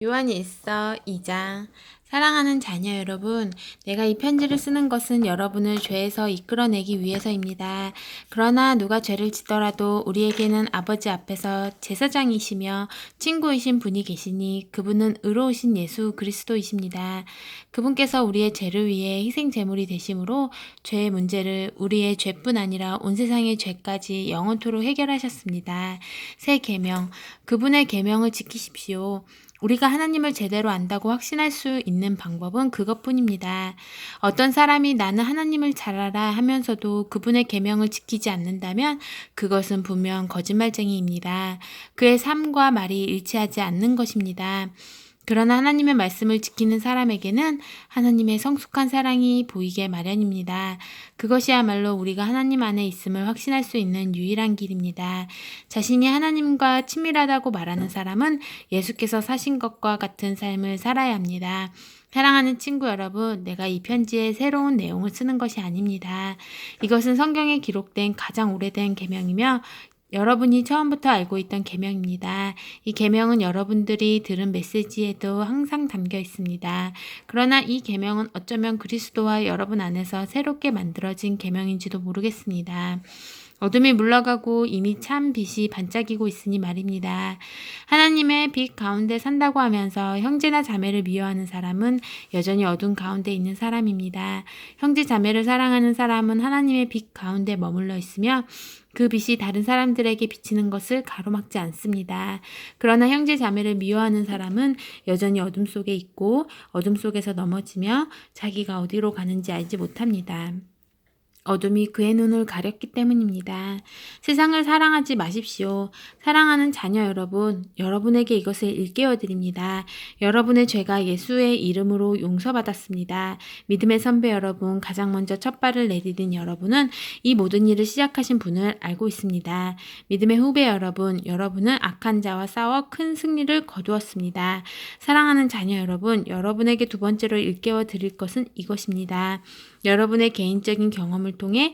요한일서 2장. 사랑하는 자녀 여러분, 내가 이 편지를 쓰는 것은 여러분을 죄에서 이끌어내기 위해서입니다. 그러나 누가 죄를 짓더라도 우리에게는 아버지 앞에서 제사장이시며 친구이신 분이 계시니 그분은 의로우신 예수 그리스도이십니다. 그분께서 우리의 죄를 위해 희생 제물이 되심으로 죄의 문제를 우리의 죄뿐 아니라 온 세상의 죄까지 영원토록 해결하셨습니다. 새 계명, 그분의 계명을 지키십시오. 우리가 하나님을 제대로 안다고 확신할 수 있는 방법은 그것뿐입니다. 어떤 사람이 나는 하나님을 잘 알아 하면서도 그분의 계명을 지키지 않는다면 그것은 분명 거짓말쟁이입니다. 그의 삶과 말이 일치하지 않는 것입니다. 그러나 하나님의 말씀을 지키는 사람에게는 하나님의 성숙한 사랑이 보이게 마련입니다. 그것이야말로 우리가 하나님 안에 있음을 확신할 수 있는 유일한 길입니다. 자신이 하나님과 친밀하다고 말하는 사람은 예수께서 사신 것과 같은 삶을 살아야 합니다. 사랑하는 친구 여러분, 내가 이 편지에 새로운 내용을 쓰는 것이 아닙니다. 이것은 성경에 기록된 가장 오래된 계명이며 여러분이 처음부터 알고 있던 계명입니다. 이 계명은 여러분들이 들은 메시지에도 항상 담겨 있습니다. 그러나 이 계명은 어쩌면 그리스도와 여러분 안에서 새롭게 만들어진 계명인지도 모르겠습니다. 어둠이 물러가고 이미 참 빛이 반짝이고 있으니 말입니다. 하나님의 빛 가운데 산다고 하면서 형제나 자매를 미워하는 사람은 여전히 어둠 가운데 있는 사람입니다. 형제 자매를 사랑하는 사람은 하나님의 빛 가운데 머물러 있으며 그 빛이 다른 사람들에게 비치는 것을 가로막지 않습니다. 그러나 형제 자매를 미워하는 사람은 여전히 어둠 속에 있고 어둠 속에서 넘어지며 자기가 어디로 가는지 알지 못합니다. 어둠이 그의 눈을 가렸기 때문입니다. 세상을 사랑하지 마십시오. 사랑하는 자녀 여러분, 여러분에게 이것을 일깨워 드립니다. 여러분의 죄가 예수의 이름으로 용서받았습니다. 믿음의 선배 여러분, 가장 먼저 첫 발을 내디딘 여러분은 이 모든 일을 시작하신 분을 알고 있습니다. 믿음의 후배 여러분, 여러분은 악한 자와 싸워 큰 승리를 거두었습니다. 사랑하는 자녀 여러분, 여러분에게 두 번째로 일깨워 드릴 것은 이것입니다. 여러분은 개인적인 경험을 통해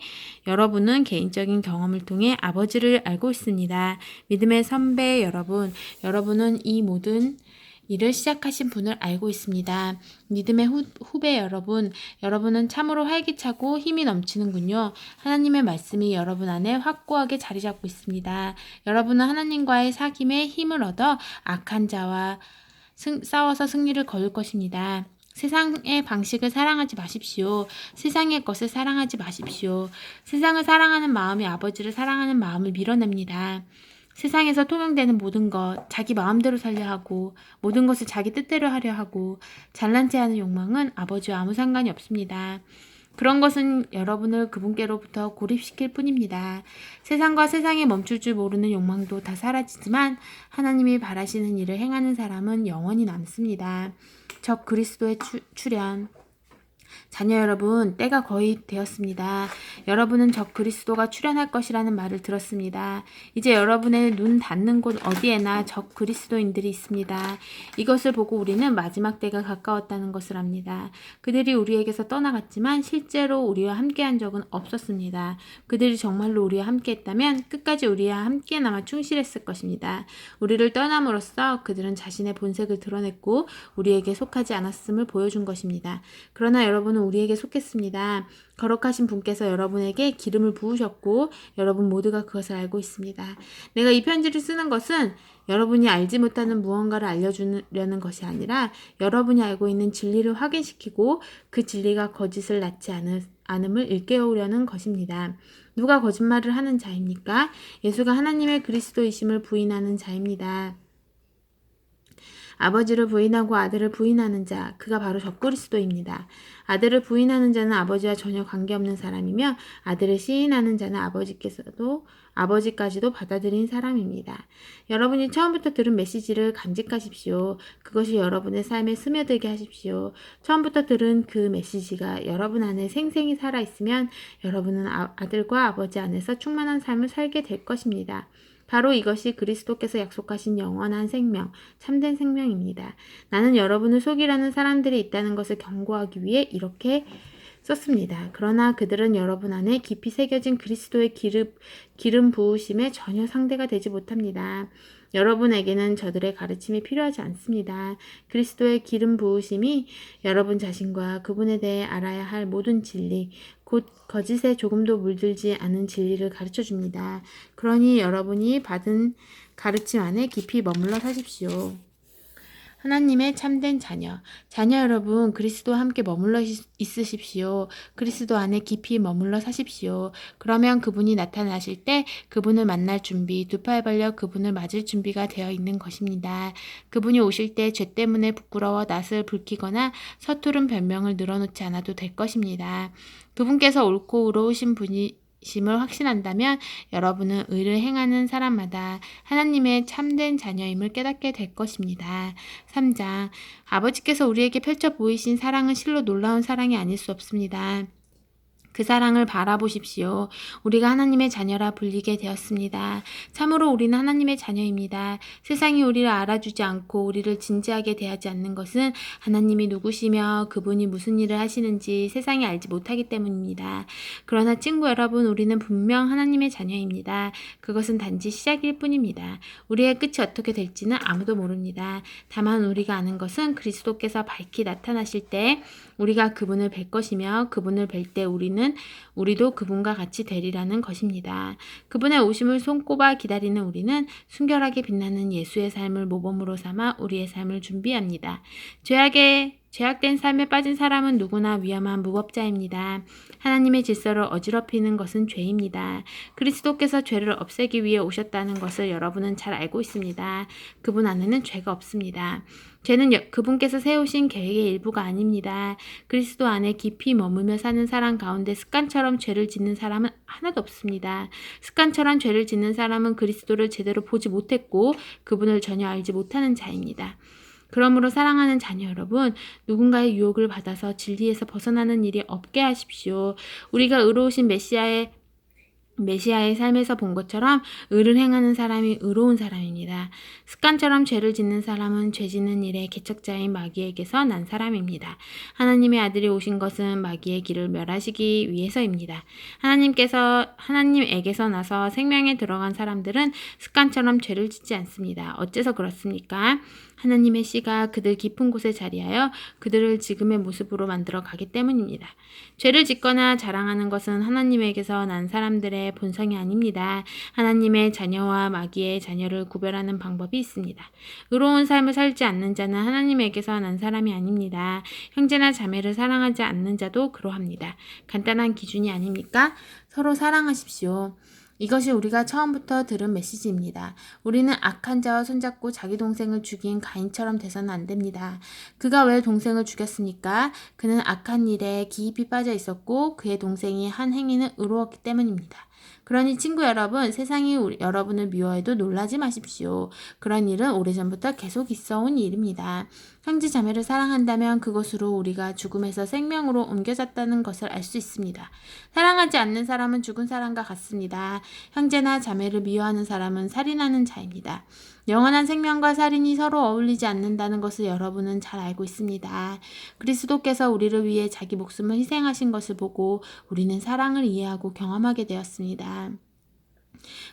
아버지를 알고 있습니다. 믿음의 선배 여러분, 여러분은 이 모든 일을 시작하신 분을 알고 있습니다. 믿음의 후배 여러분, 여러분은 참으로 활기차고 힘이 넘치는군요. 하나님의 말씀이 여러분 안에 확고하게 자리 잡고 있습니다. 여러분은 하나님과의 사귐에 힘을 얻어 악한 자와 싸워서 승리를 거둘 것입니다. 세상의 방식을 사랑하지 마십시오. 세상의 것을 사랑하지 마십시오. 세상을 사랑하는 마음이 아버지를 사랑하는 마음을 밀어냅니다. 세상에서 통용되는 모든 것, 자기 마음대로 살려 하고 모든 것을 자기 뜻대로 하려 하고 잘난 체 하는 욕망은 아버지와 아무 상관이 없습니다. 그런 것은 여러분을 그분께로부터 고립시킬 뿐입니다. 세상과 세상에 멈출 줄 모르는 욕망도 다 사라지지만 하나님이 바라시는 일을 행하는 사람은 영원히 남습니다. 적 그리스도의 출현. 자녀 여러분, 때가 거의 되었습니다. 여러분은 적 그리스도가 출현할 것이라는 말을 들었습니다. 이제 여러분의 눈 닿는 곳 어디에나 적 그리스도인들이 있습니다. 이것을 보고 우리는 마지막 때가 가까웠다는 것을 압니다. 그들이 우리에게서 떠나갔지만 실제로 우리와 함께한 적은 없었습니다. 그들이 정말로 우리와 함께했다면 끝까지 우리와 함께 남아 충실했을 것입니다. 우리를 떠남으로써 그들은 자신의 본색을 드러냈고 우리에게 속하지 않았음을 보여준 것입니다. 그러나 여러분은 우리에게 속했습니다. 거룩하신 분께서 여러분에게 기름을 부으셨고 여러분 모두가 그것을 알고 있습니다. 내가 이 편지를 쓰는 것은 여러분이 알지 못하는 무언가를 알려주려는 것이 아니라 여러분이 알고 있는 진리를 확인시키고 그 진리가 거짓을 낳지 않음을 일깨우려는 것입니다. 누가 거짓말을 하는 자입니까? 예수가 하나님의 그리스도이심을 부인하는 자입니다. 아버지를 부인하고 아들을 부인하는 자, 그가 바로 적그리스도입니다. 아들을 부인하는 자는 아버지와 전혀 관계없는 사람이며 아들을 시인하는 자는 아버지까지도 받아들인 사람입니다. 여러분이 처음부터 들은 메시지를 간직하십시오. 그것이 여러분의 삶에 스며들게 하십시오. 처음부터 들은 그 메시지가 여러분 안에 생생히 살아있으면 여러분은 아들과 아버지 안에서 충만한 삶을 살게 될 것입니다. 바로 이것이 그리스도께서 약속하신 영원한 생명, 참된 생명입니다. 나는 여러분을 속이려는 사람들이 있다는 것을 경고하기 위해 이렇게 썼습니다. 그러나 그들은 여러분 안에 깊이 새겨진 그리스도의 기름 부으심에 전혀 상대가 되지 못합니다. 여러분에게는 저들의 가르침이 필요하지 않습니다. 그리스도의 기름 부으심이 여러분 자신과 그분에 대해 알아야 할 모든 진리, 곧 거짓에 조금도 물들지 않은 진리를 가르쳐 줍니다. 그러니 여러분이 받은 가르침 안에 깊이 머물러 사십시오. 하나님의 참된 자녀. 자녀 여러분, 그리스도와 함께 머물러 있으십시오. 그리스도 안에 깊이 머물러 사십시오. 그러면 그분이 나타나실 때 그분을 만날 준비, 두 팔 벌려 그분을 맞을 준비가 되어 있는 것입니다. 그분이 오실 때 죄 때문에 부끄러워 낯을 붉히거나 서투른 변명을 늘어놓지 않아도 될 것입니다. 그분께서 옳고 의로우신 분이심을 확신한다면 여러분은 의를 행하는 사람마다 하나님의 참된 자녀임을 깨닫게 될 것입니다. 3장. 아버지께서 우리에게 펼쳐 보이신 사랑은 실로 놀라운 사랑이 아닐 수 없습니다. 그 사랑을 바라보십시오. 우리가 하나님의 자녀라 불리게 되었습니다. 참으로 우리는 하나님의 자녀입니다. 세상이 우리를 알아주지 않고 우리를 진지하게 대하지 않는 것은 하나님이 누구시며 그분이 무슨 일을 하시는지 세상이 알지 못하기 때문입니다. 그러나 친구 여러분, 우리는 분명 하나님의 자녀입니다. 그것은 단지 시작일 뿐입니다. 우리의 끝이 어떻게 될지는 아무도 모릅니다. 다만 우리가 아는 것은 그리스도께서 밝히 나타나실 때 우리가 그분을 뵐 것이며 그분을 뵐 때 우리도 그분과 같이 되리라는 것입니다. 그분의 오심을 손꼽아 기다리는 우리는 순결하게 빛나는 예수의 삶을 모범으로 삼아 우리의 삶을 준비합니다. 죄악된 삶에 빠진 사람은 누구나 위험한 무법자입니다. 하나님의 질서를 어지럽히는 것은 죄입니다. 그리스도께서 죄를 없애기 위해 오셨다는 것을 여러분은 잘 알고 있습니다. 그분 안에는 죄가 없습니다. 죄는 그분께서 세우신 계획의 일부가 아닙니다. 그리스도 안에 깊이 머물며 사는 사람 가운데 습관처럼 죄를 짓는 사람은 하나도 없습니다. 습관처럼 죄를 짓는 사람은 그리스도를 제대로 보지 못했고 그분을 전혀 알지 못하는 자입니다. 그러므로 사랑하는 자녀 여러분, 누군가의 유혹을 받아서 진리에서 벗어나는 일이 없게 하십시오. 우리가 의로우신 메시아의 삶에서 본 것처럼 의를 행하는 사람이 의로운 사람입니다. 습관처럼 죄를 짓는 사람은 죄 짓는 일의 개척자인 마귀에게서 난 사람입니다. 하나님의 아들이 오신 것은 마귀의 길을 멸하시기 위해서입니다. 하나님에게서 나서 생명에 들어간 사람들은 습관처럼 죄를 짓지 않습니다. 어째서 그렇습니까? 하나님의 씨가 그들 깊은 곳에 자리하여 그들을 지금의 모습으로 만들어 가기 때문입니다. 죄를 짓거나 자랑하는 것은 하나님에게서 난 사람들의 본성이 아닙니다. 하나님의 자녀와 마귀의 자녀를 구별하는 방법이 있습니다. 의로운 삶을 살지 않는 자는 하나님에게서 난 사람이 아닙니다. 형제나 자매를 사랑하지 않는 자도 그러합니다. 간단한 기준이 아닙니까? 서로 사랑하십시오. 이것이 우리가 처음부터 들은 메시지입니다. 우리는 악한 자와 손잡고 자기 동생을 죽인 가인처럼 돼서는 안 됩니다. 그가 왜 동생을 죽였습니까? 그는 악한 일에 깊이 빠져 있었고 그의 동생이 한 행위는 의로웠기 때문입니다. 그러니 친구 여러분, 세상이 여러분을 미워해도 놀라지 마십시오. 그런 일은 오래전부터 계속 있어온 일입니다. 형제 자매를 사랑한다면 그것으로 우리가 죽음에서 생명으로 옮겨졌다는 것을 알 수 있습니다. 사랑하지 않는 사람은 죽은 사람과 같습니다. 형제나 자매를 미워하는 사람은 살인하는 자입니다. 영원한 생명과 살인이 서로 어울리지 않는다는 것을 여러분은 잘 알고 있습니다. 그리스도께서 우리를 위해 자기 목숨을 희생하신 것을 보고 우리는 사랑을 이해하고 경험하게 되었습니다.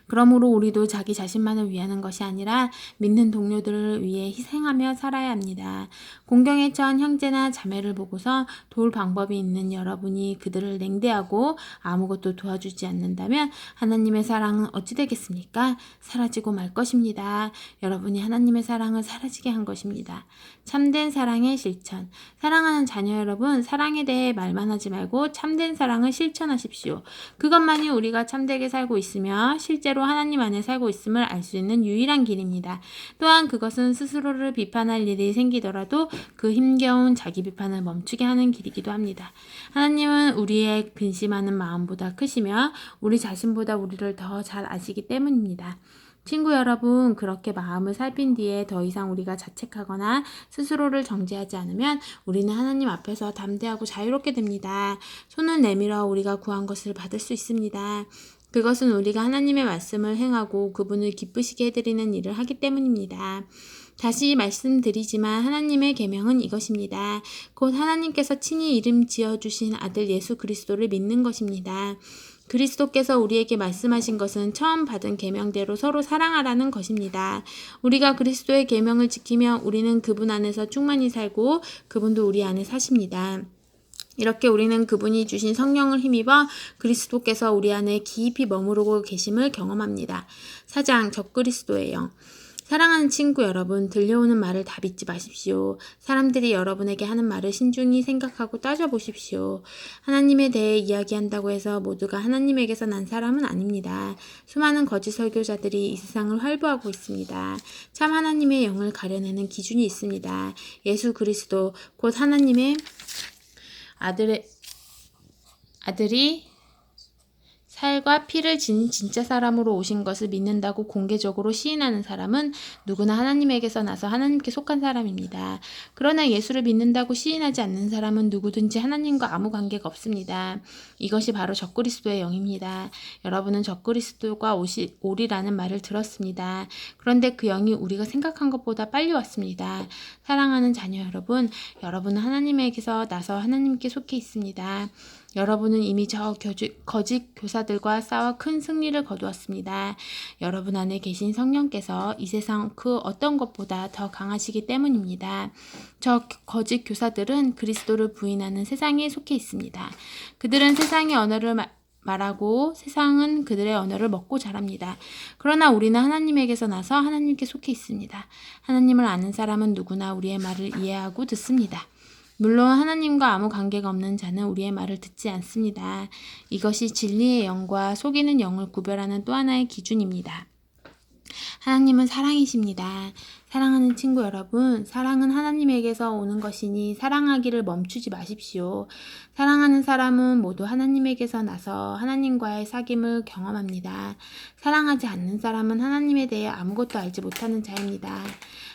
그러므로 우리도 자기 자신만을 위하는 것이 아니라 믿는 동료들을 위해 희생하며 살아야 합니다. 공경에 처한 형제나 자매를 보고서 도울 방법이 있는 여러분이 그들을 냉대하고 아무것도 도와주지 않는다면 하나님의 사랑은 어찌 되겠습니까? 사라지고 말 것입니다. 여러분이 하나님의 사랑을 사라지게 한 것입니다. 참된 사랑의 실천. 사랑하는 자녀 여러분, 사랑에 대해 말만 하지 말고 참된 사랑을 실천하십시오. 그것만이 우리가 참되게 살고 있으며 실제로 하나님 안에 살고 있음을 알 수 있는 유일한 길입니다. 또한 그것은 스스로를 비판할 일이 생기더라도 그 힘겨운 자기 비판을 멈추게 하는 길이기도 합니다. 하나님은 우리의 근심하는 마음보다 크시며 우리 자신보다 우리를 더 잘 아시기 때문입니다. 친구 여러분, 그렇게 마음을 살핀 뒤에 더 이상 우리가 자책하거나 스스로를 정죄하지 않으면 우리는 하나님 앞에서 담대하고 자유롭게 됩니다. 손을 내밀어 우리가 구한 것을 받을 수 있습니다. 그것은 우리가 하나님의 말씀을 행하고 그분을 기쁘시게 해드리는 일을 하기 때문입니다. 다시 말씀드리지만 하나님의 계명은 이것입니다. 곧 하나님께서 친히 이름 지어주신 아들 예수 그리스도를 믿는 것입니다. 그리스도께서 우리에게 말씀하신 것은 처음 받은 계명대로 서로 사랑하라는 것입니다. 우리가 그리스도의 계명을 지키면 우리는 그분 안에서 충만히 살고 그분도 우리 안에 사십니다. 이렇게 우리는 그분이 주신 성령을 힘입어 그리스도께서 우리 안에 깊이 머무르고 계심을 경험합니다. 4장 적그리스도의 영. 사랑하는 친구 여러분, 들려오는 말을 다 믿지 마십시오. 사람들이 여러분에게 하는 말을 신중히 생각하고 따져보십시오. 하나님에 대해 이야기한다고 해서 모두가 하나님에게서 난 사람은 아닙니다. 수많은 거짓 설교자들이 이 세상을 활보하고 있습니다. 참 하나님의 영을 가려내는 기준이 있습니다. 예수 그리스도, 곧 하나님의 아들이 살과 피를 지닌 진짜 사람으로 오신 것을 믿는다고 공개적으로 시인하는 사람은 누구나 하나님에게서 나서 하나님께 속한 사람입니다. 그러나 예수를 믿는다고 시인하지 않는 사람은 누구든지 하나님과 아무 관계가 없습니다. 이것이 바로 적그리스도의 영입니다. 여러분은 적그리스도가 오리라는 말을 들었습니다. 그런데 그 영이 우리가 생각한 것보다 빨리 왔습니다. 사랑하는 자녀 여러분, 여러분은 하나님에게서 나서 하나님께 속해 있습니다. 여러분은 이미 저 거짓 교사들과 싸워 큰 승리를 거두었습니다. 여러분 안에 계신 성령께서 이 세상 그 어떤 것보다 더 강하시기 때문입니다. 저 거짓 교사들은 그리스도를 부인하는 세상에 속해 있습니다. 그들은 세상의 언어를 말하고 세상은 그들의 언어를 먹고 자랍니다. 그러나 우리는 하나님에게서 나서 하나님께 속해 있습니다. 하나님을 아는 사람은 누구나 우리의 말을 이해하고 듣습니다. 물론 하나님과 아무 관계가 없는 자는 우리의 말을 듣지 않습니다. 이것이 진리의 영과 속이는 영을 구별하는 또 하나의 기준입니다. 하나님은 사랑이십니다. 사랑하는 친구 여러분, 사랑은 하나님에게서 오는 것이니 사랑하기를 멈추지 마십시오. 사랑하는 사람은 모두 하나님에게서 나서 하나님과의 사귐을 경험합니다. 사랑하지 않는 사람은 하나님에 대해 아무것도 알지 못하는 자입니다.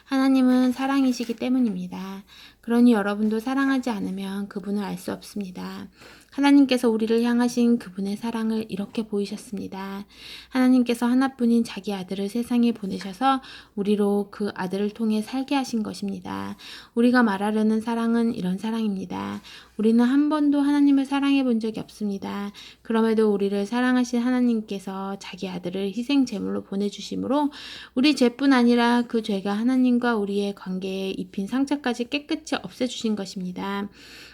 하나님은 사랑이시기 때문입니다. 그러니 여러분도 사랑하지 않으면 그분을 알 수 없습니다. 하나님께서 우리를 향하신 그분의 사랑을 이렇게 보이셨습니다. 하나님께서 하나뿐인 자기 아들을 세상에 보내셔서 우리로 그 아들을 통해 살게 하신 것입니다. 우리가 말하려는 사랑은 이런 사랑입니다. 우리는 한 번도 하나님을 사랑해 본 적이 없습니다. 그럼에도 우리를 사랑하신 하나님께서 자기 아들을 희생 제물로 보내주심으로 우리 죄뿐 아니라 그 죄가 하나님과 우리의 관계에 입힌 상처까지 깨끗이 없애주신 것입니다.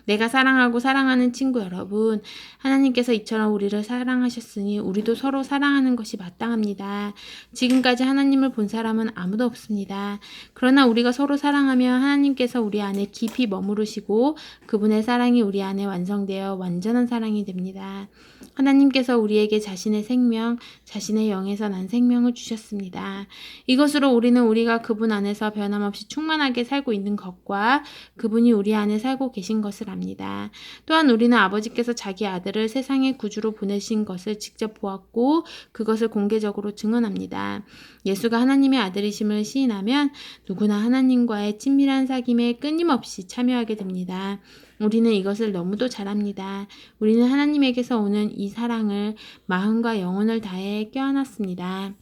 내가 사랑하고 사랑하는 친구 여러분, 하나님께서 이처럼 우리를 사랑하셨으니 우리도 서로 사랑하는 것이 마땅합니다. 지금까지 하나님을 본 사람은 아무도 없습니다. 그러나 우리가 서로 사랑하면 하나님께서 우리 안에 깊이 머무르시고 그분의 사랑이 우리 안에 완성되어 완전한 사랑이 됩니다. 하나님께서 우리에게 자신의 생명, 자신의 영에서 난 생명을 주셨습니다. 이것으로 우리는 우리가 그분 안에서 변함없이 충만하게 살고 있는 것과 그분이 우리 안에 살고 계신 것을 압니다. 또한 우리는 아버지께서 자기 아들을 세상의 구주로 보내신 것을 직접 보았고 그것을 공개적으로 증언합니다. 예수가 하나님의 아들이심을 시인하면 누구나 하나님과의 친밀한 사귐에 끊임없이 참여하게 됩니다. 우리는 이것을 너무도 잘합니다. 우리는 하나님에게서 오는 이 사랑을 마음과 영혼을 다해 껴안았습니다.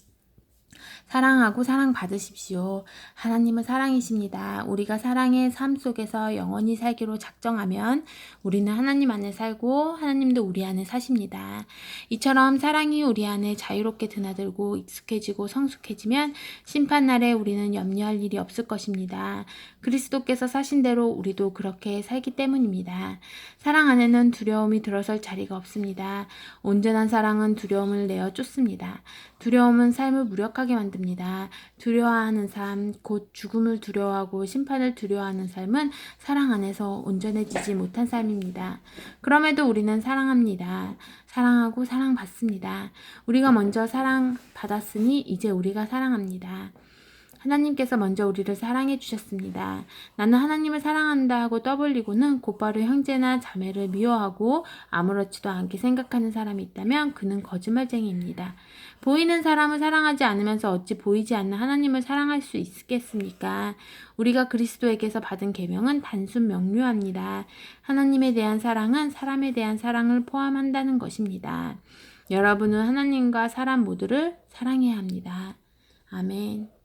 사랑하고 사랑받으십시오. 하나님은 사랑이십니다. 우리가 사랑의 삶 속에서 영원히 살기로 작정하면 우리는 하나님 안에 살고 하나님도 우리 안에 사십니다. 이처럼 사랑이 우리 안에 자유롭게 드나들고 익숙해지고 성숙해지면 심판날에 우리는 염려할 일이 없을 것입니다. 그리스도께서 사신 대로 우리도 그렇게 살기 때문입니다. 사랑 안에는 두려움이 들어설 자리가 없습니다. 온전한 사랑은 두려움을 내어 쫓습니다. 두려움은 삶을 무력하게 만듭니다. 두려워하는 삶, 곧 죽음을 두려워하고 심판을 두려워하는 삶은 사랑 안에서 온전해지지 못한 삶입니다. 그럼에도 우리는 사랑합니다. 사랑하고 사랑받습니다. 우리가 먼저 사랑받았으니 이제 우리가 사랑합니다. 하나님께서 먼저 우리를 사랑해 주셨습니다. 나는 하나님을 사랑한다 하고 떠벌리고는 곧바로 형제나 자매를 미워하고 아무렇지도 않게 생각하는 사람이 있다면 그는 거짓말쟁이입니다. 보이는 사람을 사랑하지 않으면서 어찌 보이지 않는 하나님을 사랑할 수 있겠습니까? 우리가 그리스도에게서 받은 계명은 단순 명료합니다. 하나님에 대한 사랑은 사람에 대한 사랑을 포함한다는 것입니다. 여러분은 하나님과 사람 모두를 사랑해야 합니다. 아멘.